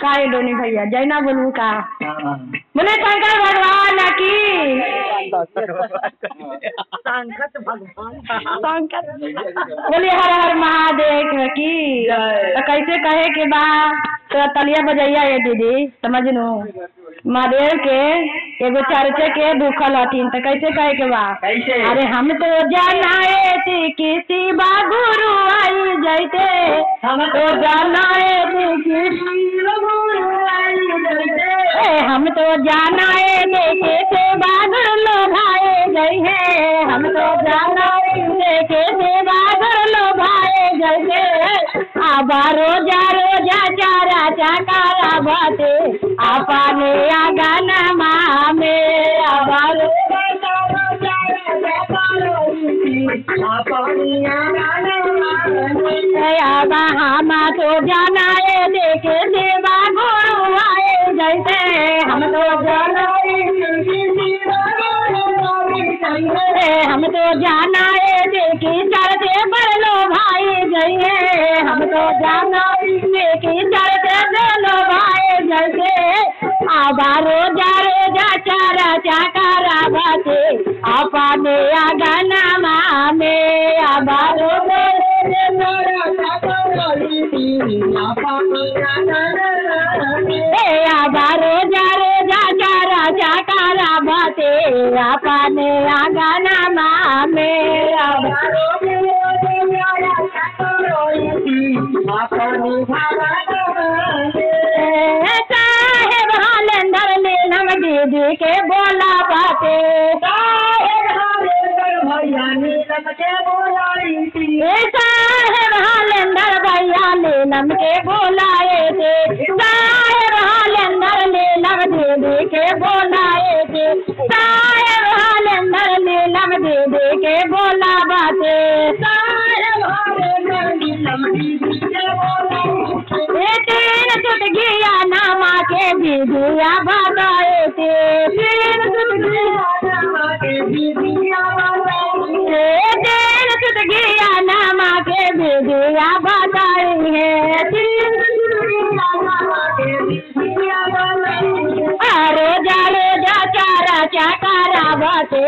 काय डोनी भैया जय ना बोलू का बोले शंकर भगवान की शंकर बोले हर हर महादेव की। तो कैसे कहे के बा तो तलिया बजैया ये दीदी समझ नु महादेव के एगो चर्चे के भूखल हथिन तो कैसे कहे के बा अरे हम तो जानाए थी किसी बा गुरु आई जैते हम तो जानाए थी किसी हम तो जानाए देखे से बादल लोभाए गए हैं हम तो जानाए देखे से बादल लोभाए गए आबा रोजा रोजा चारा चाकारा बाते आपने आगा नमा में आबा रोजा रोजा आबा हम तो जानाए देखे से बागुरु आए जैसे हम तो जानाए हम तो जानाए देखी चढ़ते बड़ लो भाई जइए हम तो जानाए देखी चढ़ते लो भाई जैसे आबा रोजा रोजा चारा चाकारा बाते आपने आगा नमा में आबा रोजा आबा रोजा रोजा चारा चाकारा बाते आपने आगा नमा में आबा साहेब हालेंदर नीलम दीदी के बोला बाते भैया नीलम के बोलाई साहेब हालेंदर भैया नीलम के बोलाए थे साहेब हालेंदर नीलम दीदी के बोलाए थे साहेब हालेंदर नीलम दीदी के बोला बाते साहेब हालेंदर नीलम दीदी के बोलाए तीन टूट गया नामा के दीदिया बताए थे तीन टूट गया नामा के दीदिया तीन टूट गया नामा के दीदिया बताई है रोजा रोजा चारा चाकारा बाते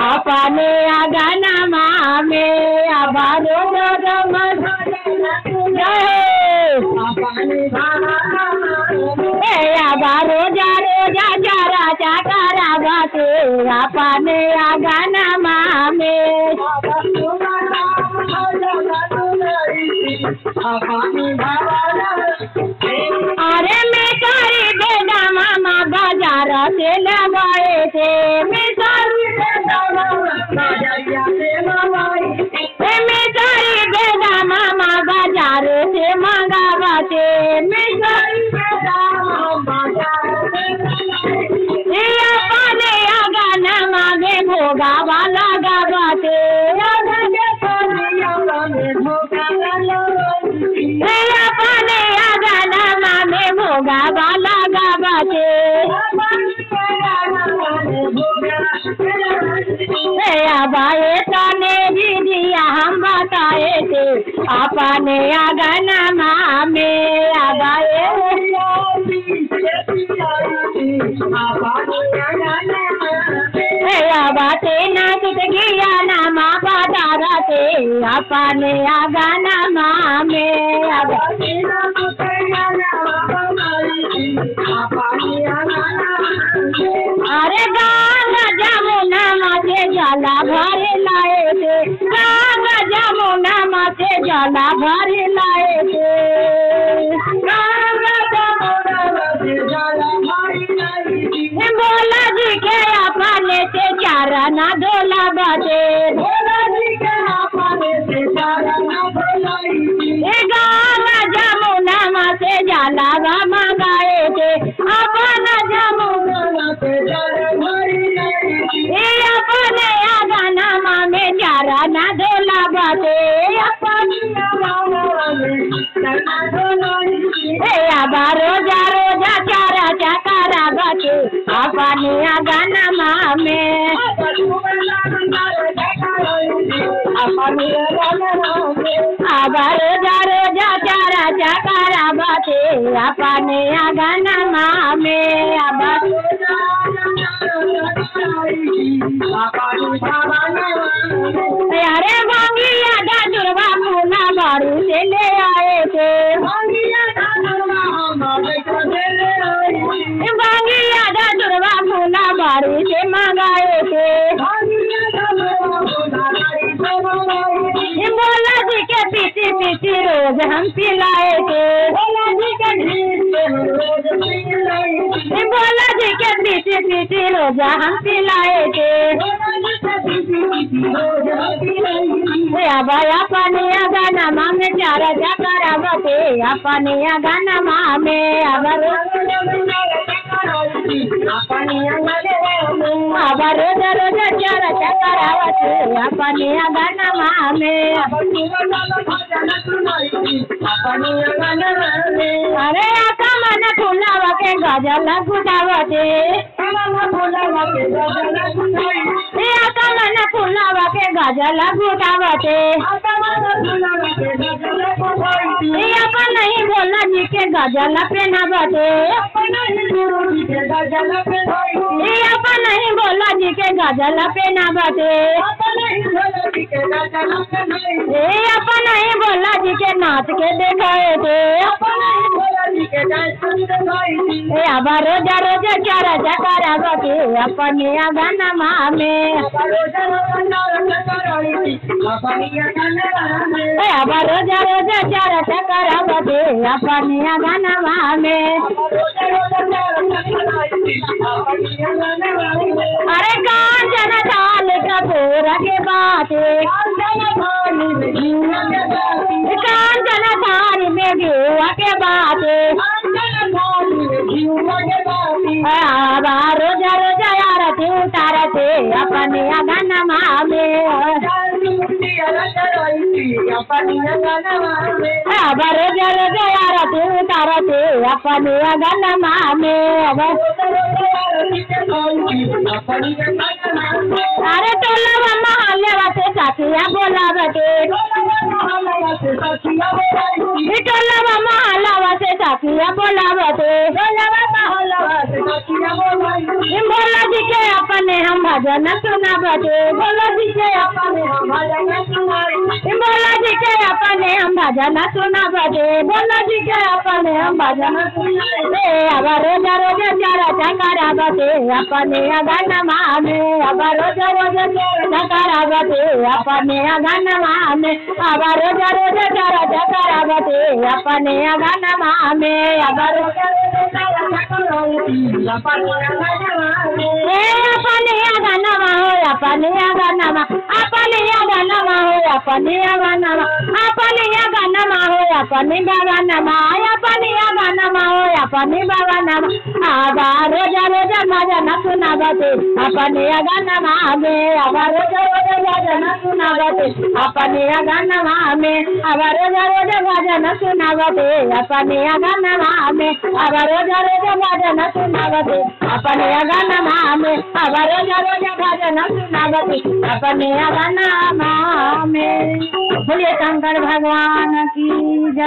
आपने आगा नमा में आबा रोजा आबा रोजा रोजा चारा चाकारा बाते आपने आगा नमा में अरे मैं सारी बेटा मामा बाजार से लगाए थे मैं सारी बेटा मामा बाजार से मंगावाते मैं सारी बेटा पाने आगा नमा में भोगा वाला गावाते पाने आगा नमा में भोगा वाला गावाते आबाए ताने दीदिया हम बताए थे आपने आगा नमा में आबाए बाते ना टूट गया नामा बाजारा थे आपने आगा नमा में अरे गंगा जमुना माथे जाला भर लाए थे गंगा जमुना माथे जाला भर लाए थे गंगा जमुना माथे जाला भर लाए थे बोला जी के अपने से चारा ना धोला बाते बोला जी के अपने से चारा ना धोलाई गंगा जमुना माथे जाला मंगाए थे अपना जमुना माथे जाला अपने आगा नमा में चारा ना धोला बाते आबा रोजा रोजा चारा चाकारा बाते अपने आगा नमा में आबा रोजा रोजा चारा चाकारा बाते चढ़ावते अपने अगनमा में अब अरे भांगिया दुर्गा पूना बारू से ले आए थे भांगिया दुर्गा पूना बारू से मंगाए थे बोला जी के पीछे पीछे रोज हम पिलाए थे बोला जी के पीछे पीछे रोज हम पिलाए थे अब अपने अगनमा में चारा करावते अपने अगनमा में अब रोज रोज चारा करावते अपने अगनमा में अरे कमन फुलावा के गजल गुटावते कमन फुलावा के गजल गुटावते अपन नहीं बोला जी के गजल पहनावते अपन नहीं बोला जी के गजल पहनावते अपन नहीं बोला जी के नाच के दिखाए थे अब रोज रोज चारा करावते अपने अगनमा में अब रोज रोज चारा करावते अपने अगनमा में अरे कांचन थाल कपूर के बाते कांचन थाल में घेवा के बाते रोज रोज आरती उतारते अपने अगनमा में अब रोज रोज आरती उतारते अपने अगनमा में अरे टोला महल्ले वाते साथिया बोलावते टोला महल्ला वाते साथिया बोलावते भोला जी के अपने हम भजन सुनावते भोला जी के अपने हम भजन सुनावते भोला जी के अपने हम भजन सुनावते भोला जी के अपने हम भजन सुनावते अब रोज रोज चारा करावते अपने अगनमा में अब रोज रोज करावते अपने अगनमा में अब रोज रोज चारा करावते अपने अगनमा में अब रोज अपने अगनमा हो अपने अगनमा अपने अगनमा हो अपने अगनमा अपने अगनमा हो अपने बगनमा अपने अगनमा हो अपने बगनमा अब रोज रोज भजन सुनावते अपने अगनमा में अब रोज रोज भजन सुनावते अपने अगनमा में अब रोज रोज भजन सुनावते अपने अगनमा में अब रोज रोज भजन सुनावते अपने अगनमा में अब रोज रोज भजन सुनावते अपने अगनमा में। बोलिए शंकर भगवान की जय।